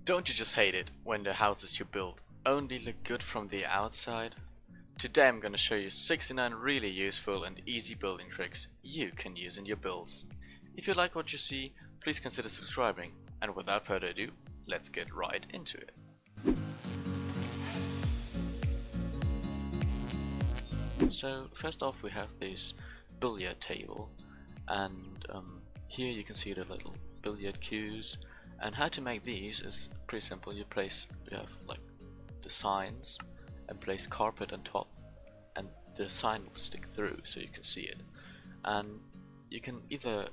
Don't you just hate it when the houses you build only look good from the outside? Today I'm gonna show you 69 really useful and easy building tricks you can use in your builds. If you like what you see, please consider subscribing, and without further ado, let's get right into it. So first off we have this billiard table, and here you can see the little billiard cues. And how to make these is pretty simple. You have like the signs and place carpet on top, and the sign will stick through so you can see it. And you can either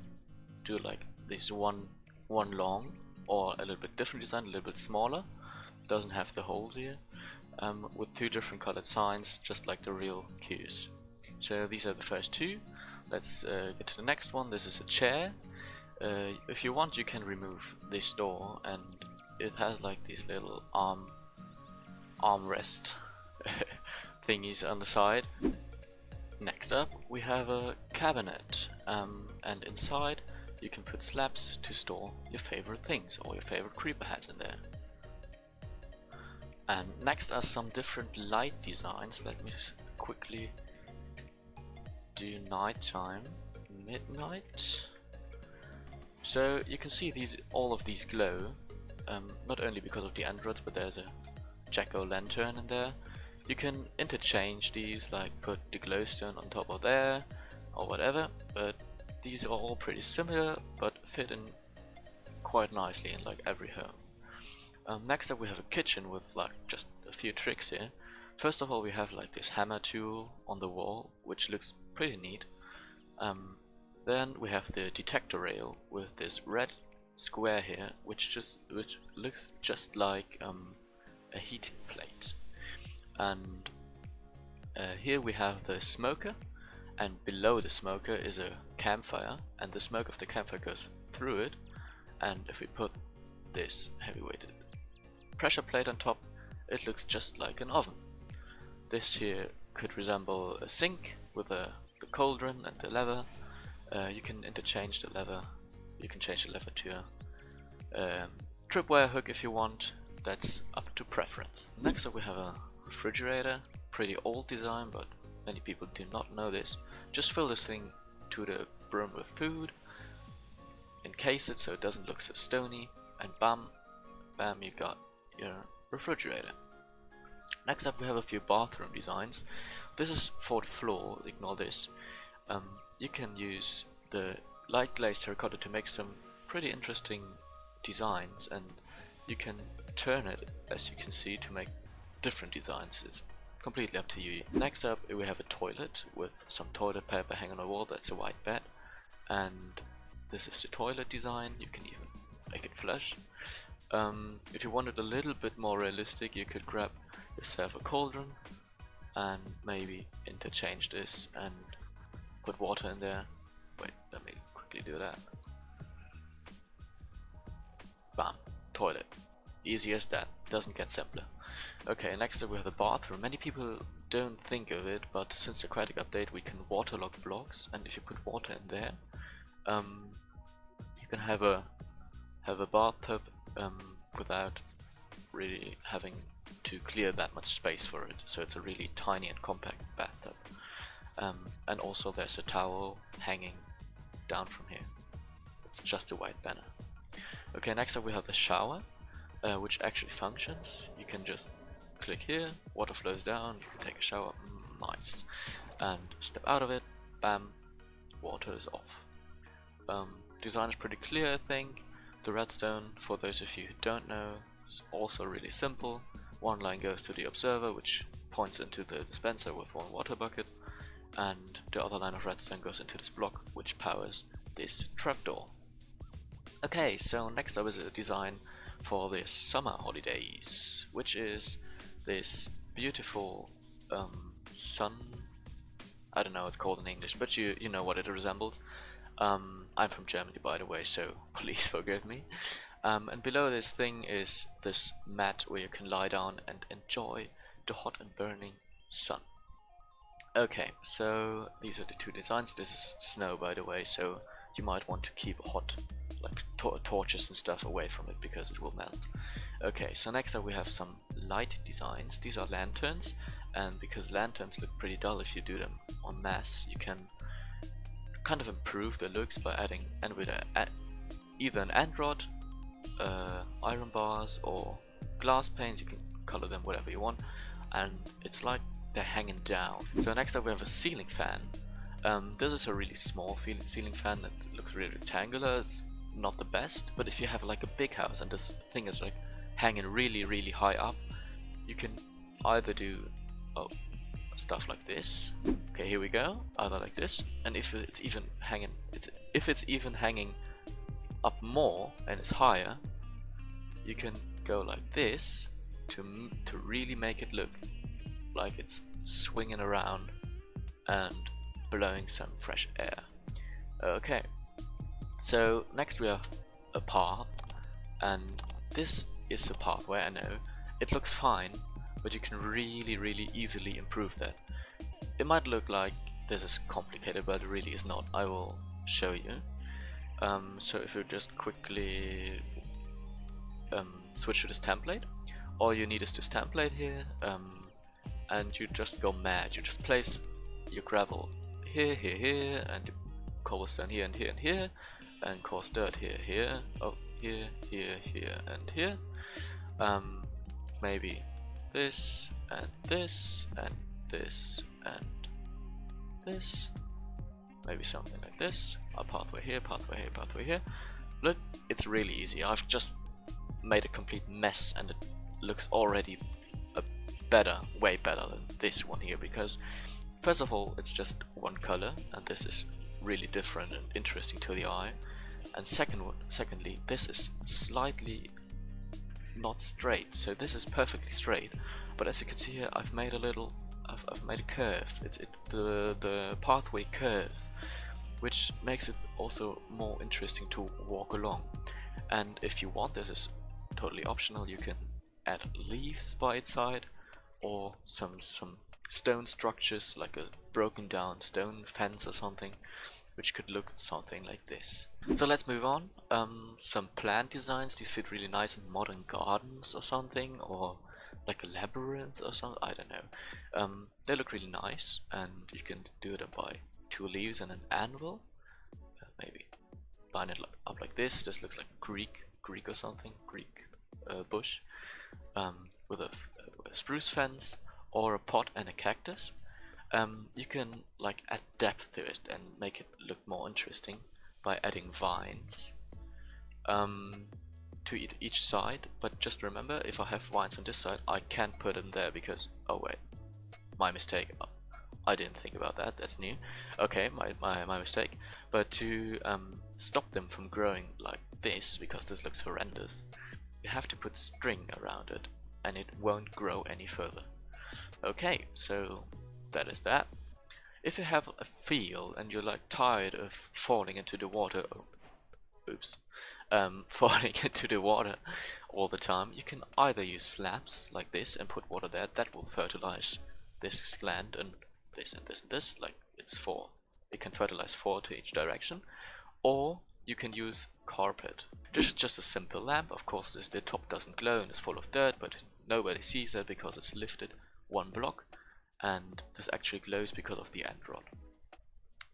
do like this one long, or a little bit different design, a little bit smaller, doesn't have the holes here, with two different colored signs just like the real cues. So these are the first two. Let's get to the next one. This is a chair. If you want, you can remove this door, and it has like these little armrest thingies on the side. Next up we have a cabinet, and inside you can put slabs to store your favorite things or your favorite creeper heads in there. And next are some different light designs. Let me just quickly do nighttime, midnight. So you can see all of these glow, not only because of the androids, but there's a jack-o'-lantern in there. You can interchange these, like put the glowstone on top of there or whatever, but these are all pretty similar but fit in quite nicely in like every home. Next up we have a kitchen with like just a few tricks here. First of all, we have like this hammer tool on the wall, which looks pretty neat. Then we have the detector rail with this red square here, which looks just like a heating plate. And here we have the smoker, and below the smoker is a campfire, and the smoke of the campfire goes through it. And if we put this heavy-weighted pressure plate on top, it looks just like an oven. This here could resemble a sink with the cauldron and the lever. You can interchange the lever. You can change the lever to a tripwire hook if you want. That's up to preference. Next up we have a refrigerator. Pretty old design, but many people do not know this. Just fill this thing to the brim with food, encase it so it doesn't look so stony, and bam, you've got your refrigerator. Next up we have a few bathroom designs. This is for the floor, ignore this. You can use the light glazed terracotta to make some pretty interesting designs, and you can turn it, as you can see, to make different designs. It's completely up to you. Next up we have a toilet with some toilet paper hanging on the wall. That's a white bed, and this is the toilet design. You can even make it flush. If you want it a little bit more realistic, you could grab yourself a cauldron and maybe interchange this and put water in there. Wait, let me quickly do that. Bam, toilet. Easy as that, doesn't get simpler. Okay, next up we have the bathroom. Many people don't think of it, but since the aquatic update we can waterlock blocks, and if you put water in there, you can have a bathtub without really having to clear that much space for it. So it's a really tiny and compact bathtub. And also there's a towel hanging down from here. It's just a white banner. Okay, next up we have the shower, which actually functions. You can just click here, water flows down, you can take a shower, nice. And step out of it, bam, water is off. Design is pretty clear, I think. The redstone, for those of you who don't know, is also really simple. One line goes to the observer, which points into the dispenser with one water bucket, and the other line of redstone goes into this block, which powers this trapdoor. Okay, so next up is a design for the summer holidays, which is this beautiful sun. I don't know what it's called in English, but you know what it resembles. I'm from Germany, by the way, so please forgive me. And below this thing is this mat where you can lie down and enjoy the hot and burning sun. Okay, so these are the two designs. This is snow, by the way, so you might want to keep hot, like torches and stuff away from it because it will melt. Okay, so next up we have some light designs. These are lanterns, and because lanterns look pretty dull if you do them en masse, you can kind of improve the looks by adding either an end rod, iron bars, or glass panes. You can color them whatever you want, and it's like they're hanging down. So next up we have a ceiling fan. This is a really small ceiling fan that looks really rectangular. It's not the best, but if you have like a big house and this thing is like hanging really high up, you can either do stuff like this. Okay, here we go. Either like this, and if it's even hanging up more and it's higher, you can go like this to really make it look like it's swinging around and blowing some fresh air. Okay, so next we have a path, and this is a pathway. I know it looks fine, but you can really easily improve that. It might look like this is complicated, but it really is not. I will show you. So if you just quickly switch to this template, all you need is this template here, and you just go mad. You just place your gravel here, and cobblestone here and here and here, and coarse dirt here, here, and here. Maybe this and this and this and this. Maybe something like this. A pathway here, pathway here, pathway here. Look, it's really easy. I've just made a complete mess, and it looks already way better than this one here, because first of all, it's just one color, and this is really different and interesting to the eye. And secondly, this is slightly not straight, so this is perfectly straight. But as you can see here, I've made a curve. The pathway curves, which makes it also more interesting to walk along. And if you want, this is totally optional. You can add leaves by its side, or some stone structures like a broken down stone fence or something, which could look something like this. So let's move on. Some plant designs. These fit really nice in modern gardens or something, or like a labyrinth or something. I don't know. They look really nice, and you can do them by 2 leaves and an anvil. Maybe line it up like this. This looks like Greek or something. Greek bush with a spruce fence, or a pot and a cactus. You can like add depth to it and make it look more interesting by adding vines to each side. But just remember, if I have vines on this side, I can't put them there because, oh wait, my mistake. I didn't think about that. That's new. Okay, my mistake. But to stop them from growing like this, because this looks horrendous, you have to put string around it, and it won't grow any further. Okay, so that is that. If you have a field and you're like tired of falling into the water, falling into the water all the time, you can either use slabs like this and put water there. That will fertilize this land and this and this and this. Like it's 4. It can fertilize 4 to each direction. Or you can use carpet. This is just a simple lamp. Of course, the top doesn't glow and is full of dirt, but nobody sees that because it's lifted 1 block. And this actually glows because of the end rod.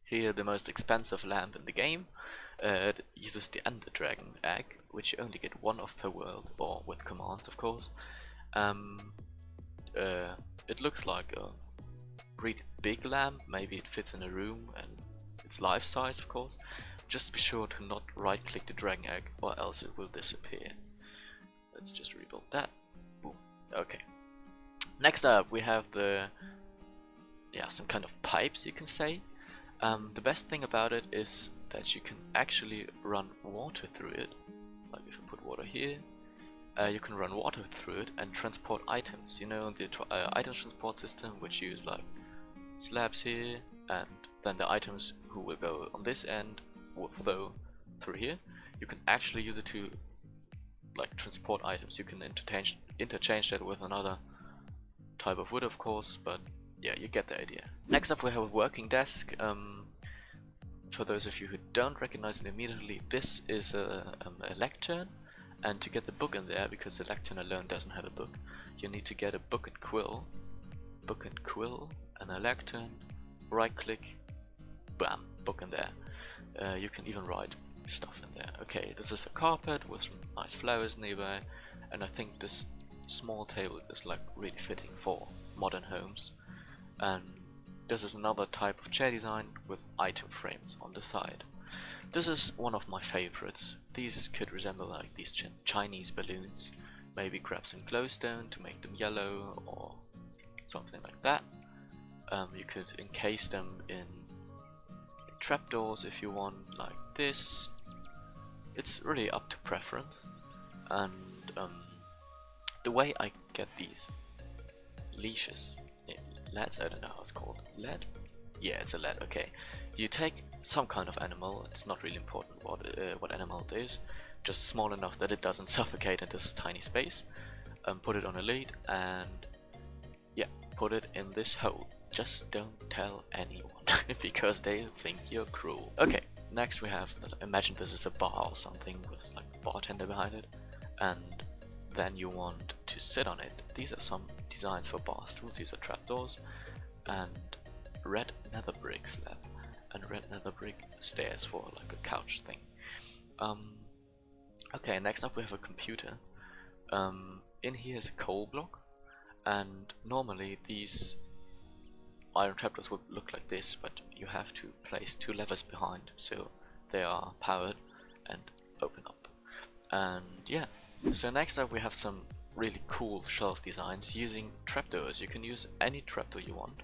Here, the most expensive lamp in the game uses the Ender Dragon egg, which you only get 1 of per world, or with commands, of course. It looks like a really big lamp. Maybe it fits in a room, and it's life size, of course. Just be sure to not right click the dragon egg, or else it will disappear. Let's just rebuild that. Boom. Okay. Next up, we have some kind of pipes, you can say. The best thing about it is that you can actually run water through it. Like if you put water here, you can run water through it and transport items. You know, the item transport system, which use like slabs here, and then the items who will go on this end will flow through here. You can actually use it to like transport items. You can interchange that with another type of wood, of course, but yeah, you get the idea. Next up, we have a working desk. for those of you who don't recognize it immediately, this is a lectern, and to get the book in there, because the lectern alone doesn't have a book, you need to get a book and quill, and a lectern, right click, bam, book in there. You can even write stuff in there. Okay, this is a carpet with some nice flowers nearby, and I think this small table is like really fitting for modern homes. And this is another type of chair design with item frames on the side. This is one of my favorites. These could resemble like these Chinese balloons. Maybe grab some glowstone to make them yellow or something like that. You could encase them in trapdoors if you want, like this. It's really up to preference. And the way I get these leashes, leads, I don't know how it's called, lead? Yeah, it's a lead, okay. You take some kind of animal, it's not really important what animal it is, just small enough that it doesn't suffocate in this tiny space, put it on a lead, and yeah, put it in this hole. Just don't tell anyone, because they think you're cruel. Okay, next we have, imagine this is a bar or something with like a bartender behind it, and then you want to sit on it. These are some designs for bar stools. These are trapdoors, and red nether brick slab, and red nether brick stairs for like a couch thing. Okay, next up we have a computer. In here is a coal block, and normally these iron trapdoors would look like this, but you have to place two levers behind so they are powered and open up. And yeah, so next up we have some really cool shelf designs using trapdoors. You can use any trapdoor you want.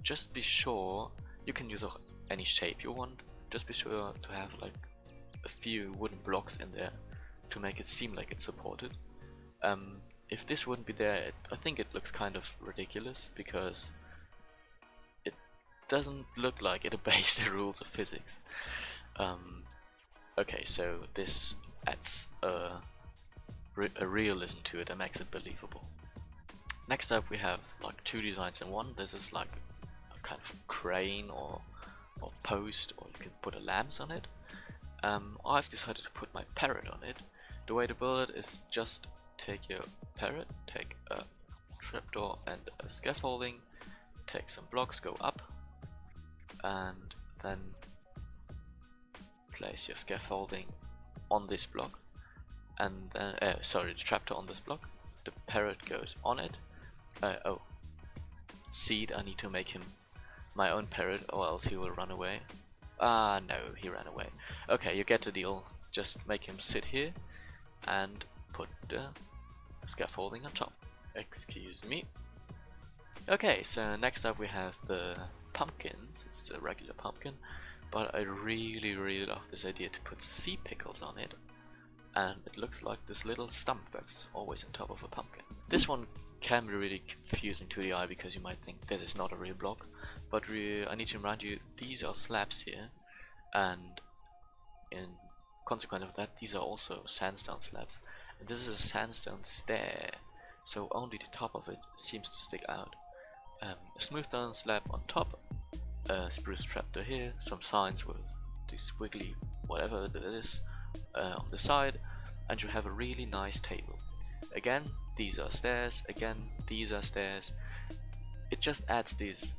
Just be sure you can use any shape you want. Just be sure to have like a few wooden blocks in there to make it seem like it's supported. If this wouldn't be there, I think it looks kind of ridiculous, because it doesn't look like it obeys the rules of physics. Okay, so this adds a realism to it and makes it believable. Next up we have like two designs in one. This is like a kind of crane or post, or you can put a lamp on it. I've decided to put my parrot on it. The way to build it is just take your parrot, take a trapdoor and a scaffolding, take some blocks, go up, and then place your scaffolding on this block, and then sorry, the trapdoor on this block. The parrot goes on it. Oh, seed, I need to make him my own parrot, or else he will run away. Ah, no, he ran away. Okay, you get the deal. Just make him sit here and put the scaffolding on top. Excuse me. Okay, so next up we have the pumpkins. It's a regular pumpkin, but I really love this idea to put sea pickles on it, and it looks like this little stump that's always on top of a pumpkin. This one can be really confusing to the eye, because you might think this is not a real block, but I need to remind you, these are slabs here, and in consequence of that, these are also sandstone slabs, and this is a sandstone stair, so only the top of it seems to stick out. A smooth stone slab on top, a spruce trapdoor here, some signs with this wiggly whatever it is on the side, and you have a really nice table. Again, these are stairs, again, these are stairs. It just adds this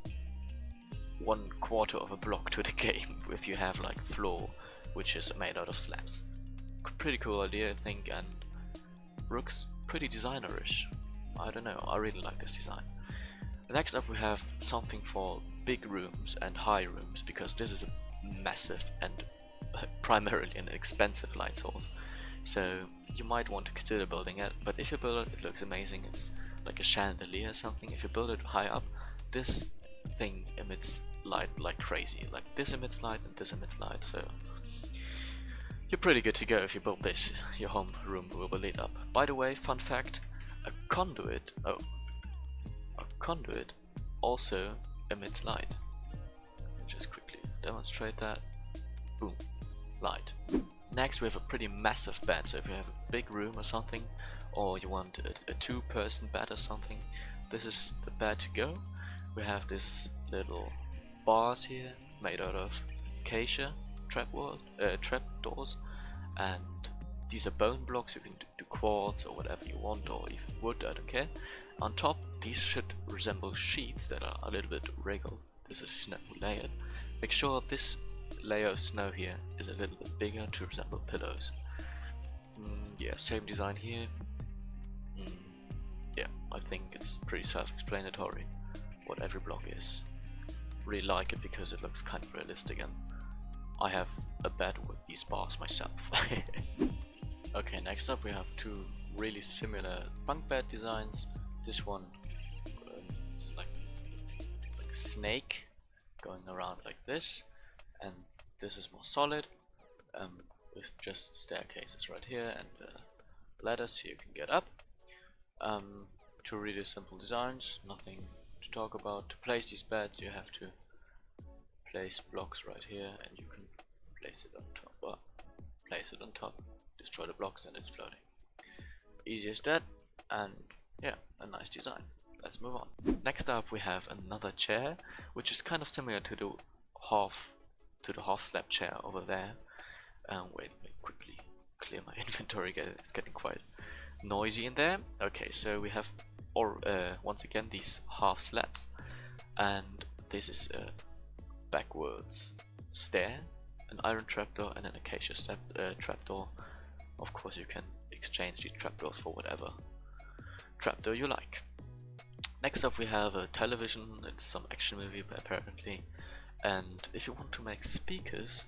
1/4 of a block to the game if you have like floor which is made out of slabs. Pretty cool idea, I think, and looks pretty designerish. I don't know, I really like this design. Next up we have something for big rooms and high rooms, because this is a massive and primarily an expensive light source. So you might want to consider building it, but if you build it, it looks amazing. It's like a chandelier or something. If you build it high up, this thing emits light like crazy. Like this emits light and this emits light, so you're pretty good to go if you build this. Your home room will be lit up. By the way, fun fact, a conduit also emits light. Just quickly demonstrate that. Boom, light. Next we have a pretty massive bed, so if you have a big room or something, or you want a two-person bed or something, this is the bed to go. We have this little bars here made out of acacia trap doors, and these are bone blocks. You can do quartz or whatever you want, or even wood, I don't care. On top, these should resemble sheets that are a little bit wrinkled. This is snow layered. Make sure this layer of snow here is a little bit bigger to resemble pillows. Yeah, same design here. Yeah, I think it's pretty self-explanatory what every block is. Really like it because it looks kind of realistic, and I have a bed with these bars myself. Okay, next up we have two really similar bunk bed designs. This one is like a snake going around like this, and this is more solid, with just staircases right here and ladders so you can get up. Two really simple designs, nothing to talk about. To place these beds you have to place blocks right here, and you can place it on top, or place it on top, destroy the blocks and it's floating. Easy as that, and yeah, a nice design. Let's move on. Next up we have another chair, which is kind of similar to the half slab chair over there. Wait, let me quickly clear my inventory, it's getting quite noisy in there. Okay, so we have once again these half slabs, and this is a backwards stair, an iron trapdoor and an acacia trapdoor. Of course you can exchange these trapdoors for whatever trapdoor you like. Next up we have a television. It's some action movie apparently, and if you want to make speakers,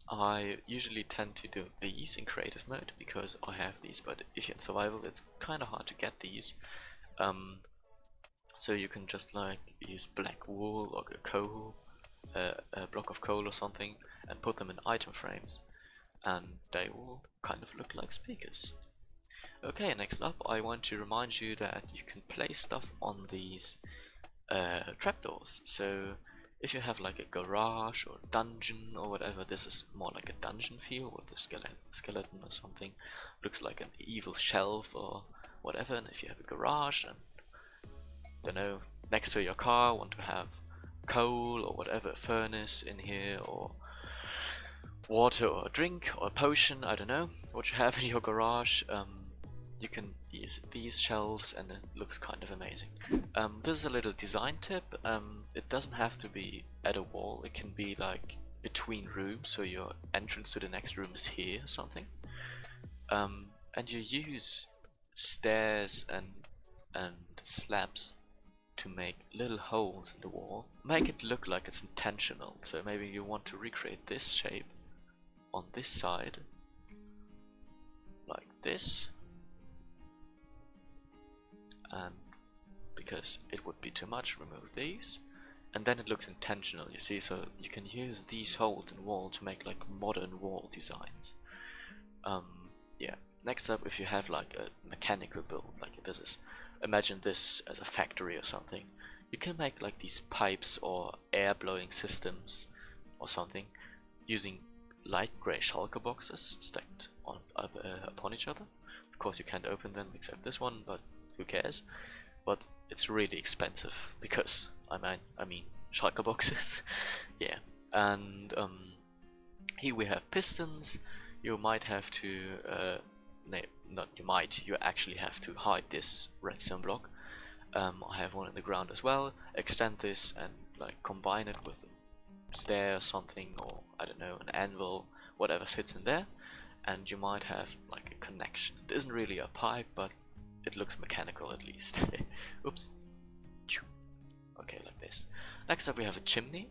I usually tend to do these in creative mode because I have these, but if you're in survival it's kind of hard to get these. So you can just like use black wool or a block of coal or something and put them in item frames, and they will kind of look like speakers. Okay, next up I want to remind you that you can place stuff on these trapdoors. So if you have like a garage or dungeon or whatever, this is more like a dungeon feel with a skeleton or something. Looks like an evil shelf or whatever. And if you have a garage and, don't know, next to your car want to have coal or whatever, a furnace in here, or water or a drink or a potion, I don't know what you have in your garage, you can use these shelves and it looks kind of amazing. This is a little design tip. It doesn't have to be at a wall, it can be like between rooms, so your entrance to the next room is here or something. And you use stairs and slabs to make little holes in the wall. Make it look like it's intentional, so maybe you want to recreate this shape on this side, like this. And because it would be too much, remove these, and then it looks intentional, you see, so you can use these holes in wall to make like modern wall designs. Yeah, next up, if you have like a mechanical build, like this is, imagine this as a factory or something, you can make like these pipes or air blowing systems or something using light gray shulker boxes stacked on upon each other. Of course you can't open them except this one, but who cares? But it's really expensive because I mean shulker boxes. Yeah, and here we have pistons. You might have to you actually have to hide this redstone block. I have one in the ground as well. Extend this and like combine it with a stair or something, or I don't know, an anvil, whatever fits in there, and you might have like a connection. It isn't really a pipe, but it looks mechanical at least. Oops. Okay, like this. Next up we have a chimney.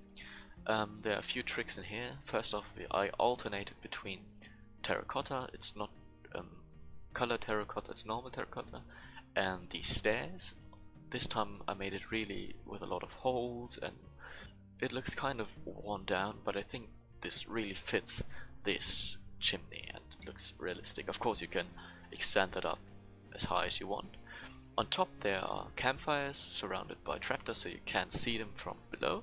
There are a few tricks in here. First off, I alternated between terracotta, it's not color terracotta, it's normal terracotta, and the stairs. This time I made it really with a lot of holes, and it looks kind of worn down, but I think this really fits this chimney and looks realistic. Of course you can extend that up as high as you want. On top there are campfires surrounded by trapdoors, so you can't see them from below,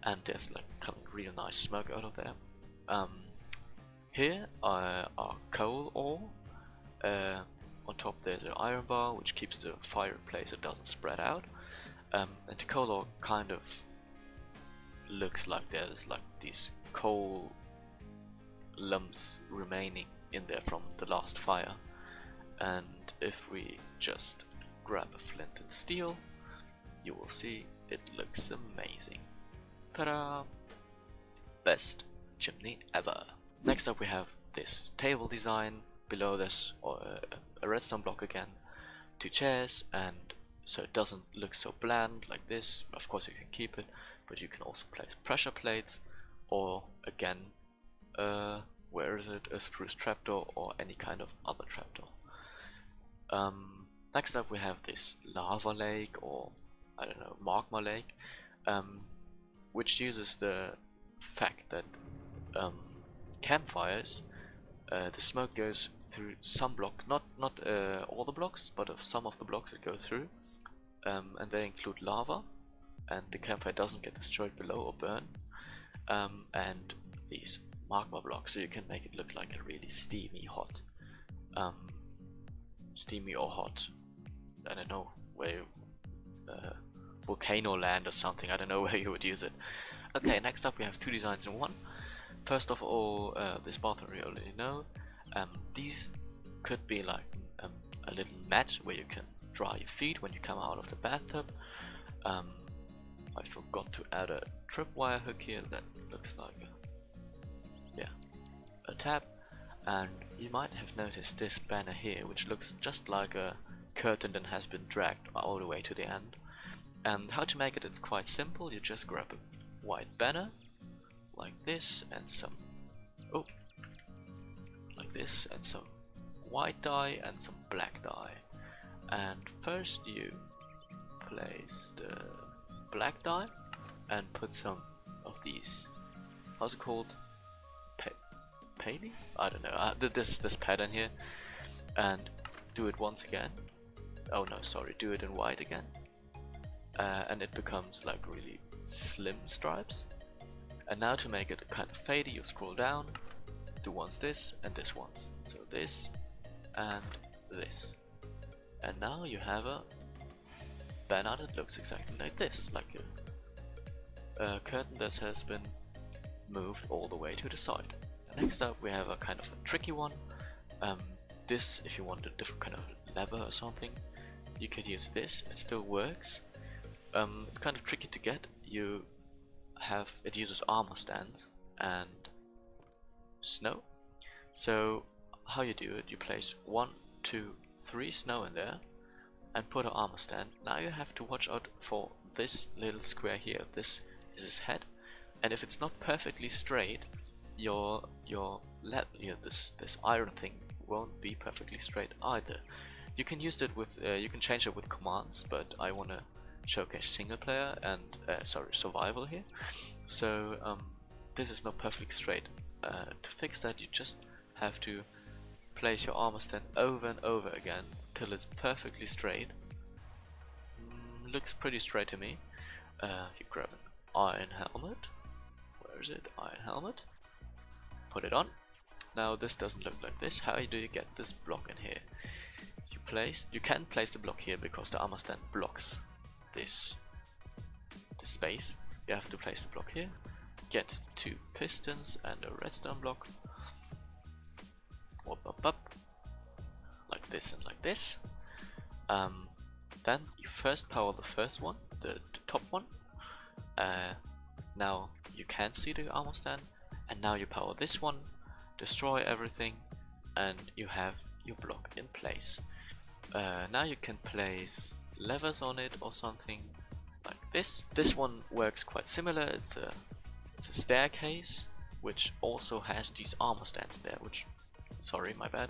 and there's like coming real nice smoke out of there. Here are coal ore. On top there's an iron bar which keeps the fire in place, it doesn't spread out, and the coal ore kind of looks like there's like these coal lumps remaining in there from the last fire. And if we just grab a flint and steel, you will see it looks amazing. Ta-da! Best chimney ever. Next up we have this table design. Below this a redstone block again, 2 chairs, and so it doesn't look so bland like this. Of course you can keep it, but you can also place pressure plates, or again where is it, a spruce trapdoor or any kind of other trapdoor. Next up we have this lava lake, or I don't know, magma lake, which uses the fact that campfires, the smoke goes through some block, not all the blocks, but of some of the blocks it goes through, and they include lava, and the campfire doesn't get destroyed below or burn, and these magma blocks, so you can make it look like a really steamy or hot, I don't know, where you, volcano land or something, I don't know where you would use it. Okay, next up we have 2 designs in one. First of all, this bathroom you already know. These could be like a little mat where you can dry your feet when you come out of the bathtub. I forgot to add a tripwire hook here that looks like a tab. And you might have noticed this banner here, which looks just like a curtain that has been dragged all the way to the end. And how to make it, it's quite simple. You just grab a white banner like this, and some like this, and some white dye and some black dye. And first you place the black dye and put some of these, how's it called, painting? I don't know, this pattern here, and do it once again. Oh no, sorry, do it in white again, and it becomes like really slim stripes. And now to make it kind of fadey, you scroll down, do once this and this once, so this and this, and now you have a banner that looks exactly like this, like a curtain that has been moved all the way to the side. Next up we have a kind of a tricky one. This, if you want a different kind of lever or something, you could use this, it still works. It's kind of tricky to get. It uses armor stands and snow. So how you do it, you place 1, 2, 3 snow in there and put an armor stand. Now you have to watch out for this little square here. This is his head, and if it's not perfectly straight, this iron thing won't be perfectly straight either. You can use it with you can change it with commands, but I want to showcase single player and survival here. So this is not perfectly straight. To fix that, you just have to place your armor stand over and over again till it's perfectly straight. Looks pretty straight to me. You grab an iron helmet. Where is it? Iron helmet. Put it on. Now this doesn't look like this. How do you get this block in here? You can place the block here because the armor stand blocks this space. You have to place the block here, get 2 pistons and a redstone block, up, like this and like this. Then you first power the first one, the top one. Now you can see the armor stand, and now you power this one, destroy everything, and you have your block in place. Now you can place levers on it or something like this. This one works quite similar. It's a staircase which also has these armor stands there, which, sorry, my bad,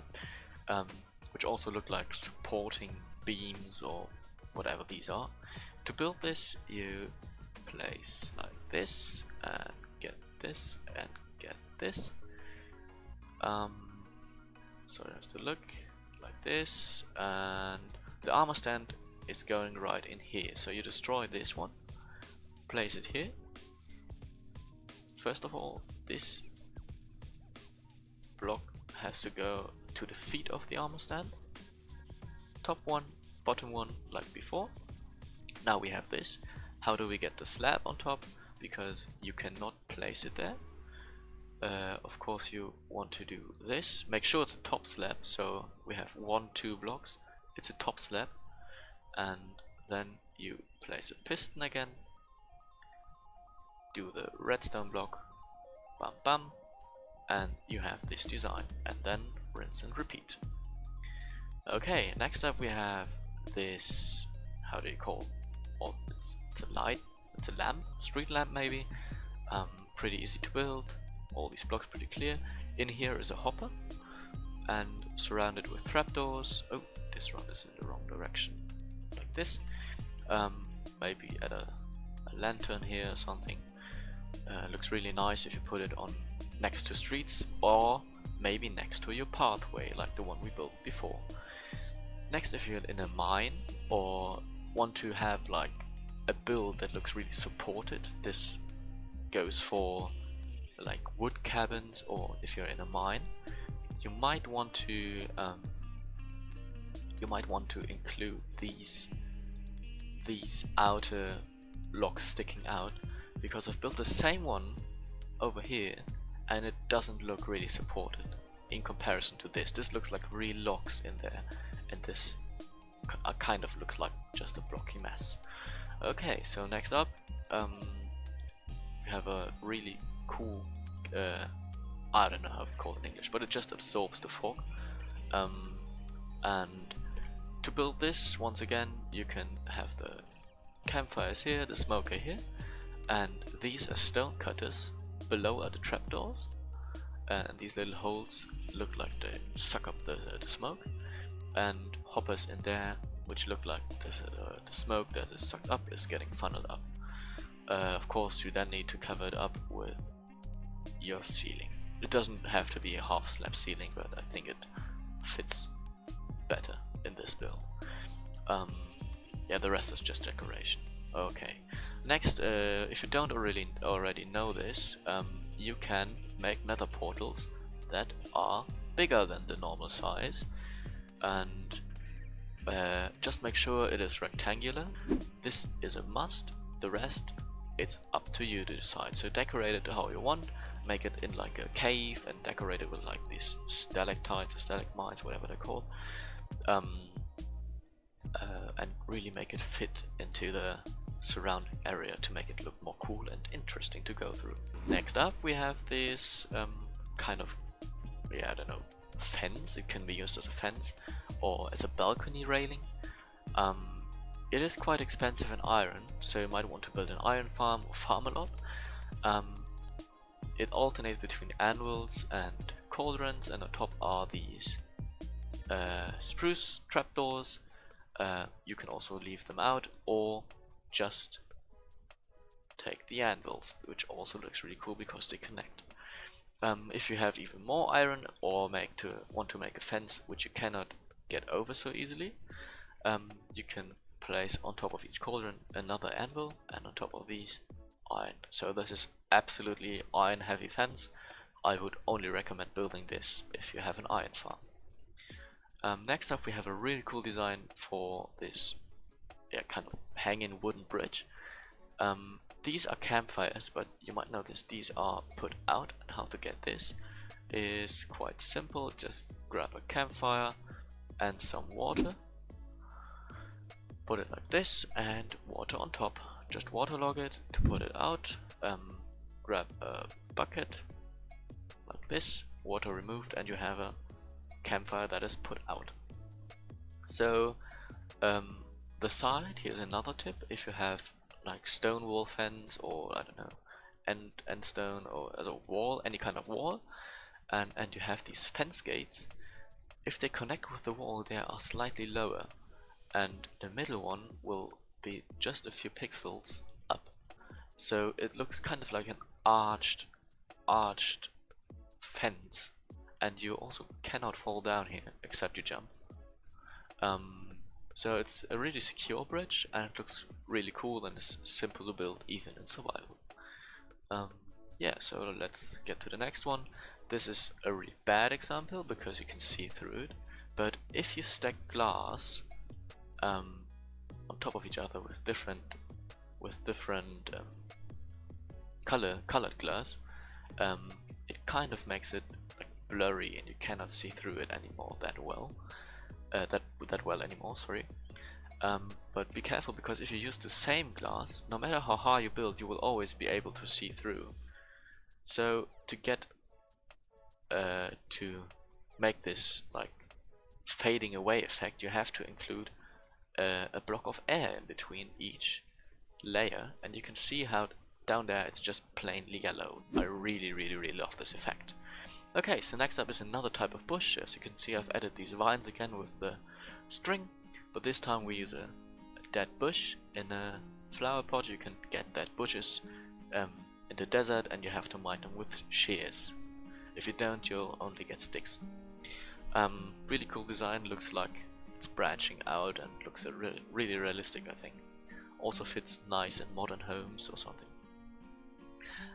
which also look like supporting beams or whatever these are. To build this, you place like this and get this and get this. So I have to look like this, and the armor stand is going right in here. So you destroy this one, place it here. First of all, this block has to go to the feet of the armor stand. Top one, bottom one, like before. Now we have this. How do we get the slab on top? because you cannot place it there. Of course you want to do this. Make sure it's a top slab, so we have 2 blocks. It's a top slab, and then you place a piston again, do the redstone block, bam bam, and you have this design, and then rinse and repeat. Okay, next up we have this, how do you call, oh, it's a light, it's a lamp, street lamp maybe. Pretty easy to build, all these blocks pretty clear. In here is a hopper, and surrounded with trapdoors. Oh, this one is in the wrong direction, like this. Maybe add a lantern here or something. Looks really nice if you put it on next to streets, or maybe next to your pathway like the one we built before. Next, if you're in a mine or want to have like a build that looks really supported, this goes for like wood cabins, or if you're in a mine, you might want to include these outer logs sticking out, because I've built the same one over here and it doesn't look really supported in comparison to this. This looks like real logs in there, and this kind of looks like just a blocky mess. Okay, so next up we have a really cool, I don't know how it's called in English, but it just absorbs the fog. And to build this, once again, you can have the campfires here, the smoker here, and these are stone cutters. Below are the trapdoors, and these little holes look like they suck up the smoke, and hoppers in there which look like the smoke that is sucked up is getting funneled up. Of course you then need to cover it up with your ceiling. It doesn't have to be a half slab ceiling, but I think it fits better in this build. Yeah, the rest is just decoration. Okay, next, if you don't already know this, you can make nether portals that are bigger than the normal size, and just make sure it is rectangular. This is a must. The rest, it's up to you to decide. So decorate it how you want. Make it in like a cave and decorate it with like these stalactites or stalagmites, whatever they're called, and really make it fit into the surrounding area to make it look more cool and interesting to go through. Next up we have this kind of, yeah, I don't know, fence. It can be used as a fence or as a balcony railing. It is quite expensive in iron, so you might want to build an iron farm or farm a lot. It alternates between anvils and cauldrons, and on top are these spruce trapdoors. You can also leave them out or just take the anvils, which also looks really cool because they connect. If you have even more iron or want to make a fence which you cannot get over so easily, you can place on top of each cauldron another anvil, and on top of these iron. So this is absolutely iron heavy fence. I would only recommend building this if you have an iron farm. Next up we have a really cool design for this, yeah, kind of hanging wooden bridge. These are campfires, but you might notice these are put out, and how to get this is quite simple. Just grab a campfire and some water, put it like this, and water on top. Just waterlog it to put it out. Grab a bucket like this, water removed, and you have a campfire that is put out. So the side, here's another tip. If you have like stone wall fence, or I don't know, end stone, or as a wall, any kind of wall, and you have these fence gates, if they connect with the wall they are slightly lower, and the middle one will be just a few pixels up, so it looks kind of like an arched fence, and you also cannot fall down here except you jump. So it's a really secure bridge, and it looks really cool, and it's simple to build even in survival. Yeah, so let's get to the next one. This is a really bad example because you can see through it, but if you stack glass on top of each other with different colored glass, it kind of makes it like blurry and you cannot see through it anymore that well. That well anymore, sorry. But be careful, because if you use the same glass, no matter how high you build, you will always be able to see through. So to get to make this like fading away effect, you have to include a block of air in between each layer, and you can see how down there it's just plainly yellow. I really love this effect. Okay, so next up is another type of bush. As you can see, I've added these vines again with the string, but this time we use a dead bush in a flower pot. You can get dead bushes in the desert, and you have to mine them with shears. If you don't, you'll only get sticks. Really cool design, looks like it's branching out and looks really realistic, I think. Also fits nice in modern homes or something.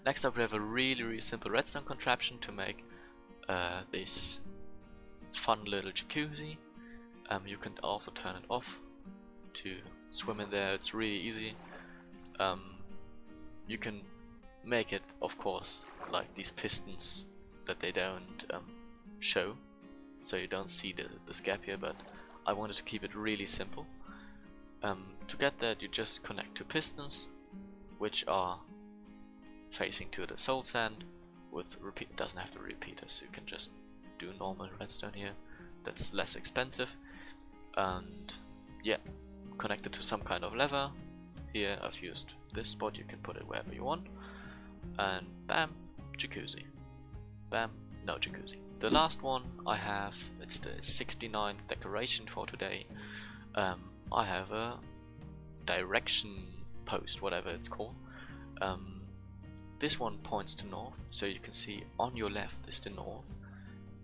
Next up we have a really simple redstone contraption to make this fun little jacuzzi. You can also turn it off to swim in there, it's really easy. You can make it, of course, like these pistons that they don't show, so you don't see this gap here, but I wanted to keep it really simple. To get that, you just connect two pistons, which are facing to the soul sand with repeat. Doesn't have to repeat us, you can just do normal redstone here, that's less expensive. And yeah, connect it to some kind of lever. Here I've used this spot, you can put it wherever you want, and bam, jacuzzi. Bam, no jacuzzi. The last one I have, it's the 69th decoration for today. I have a direction post, whatever it's called. This one points to north, so you can see on your left is the north.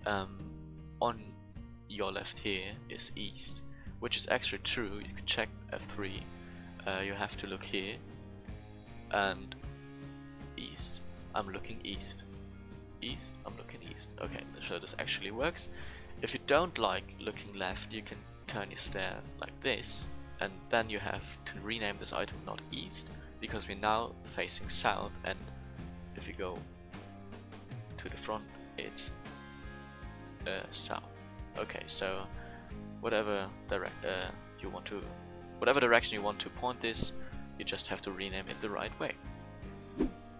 On your left here is east, which is actually true. You can check F3. You have to look here and east. I'm looking east. East? I'm looking east. Okay, so this actually works. If you don't like looking left, you can turn your stair like this, and then you have to rename this item not east, because we're now facing south, and if you go to the front, it's south. Okay, so whatever direction you want to point this, you just have to rename it the right way.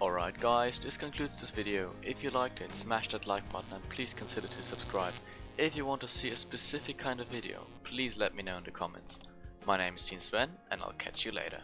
Alright guys, this concludes this video. If you liked it, smash that like button and please consider to subscribe. If you want to see a specific kind of video, please let me know in the comments. My name is SeenSven and I'll catch you later.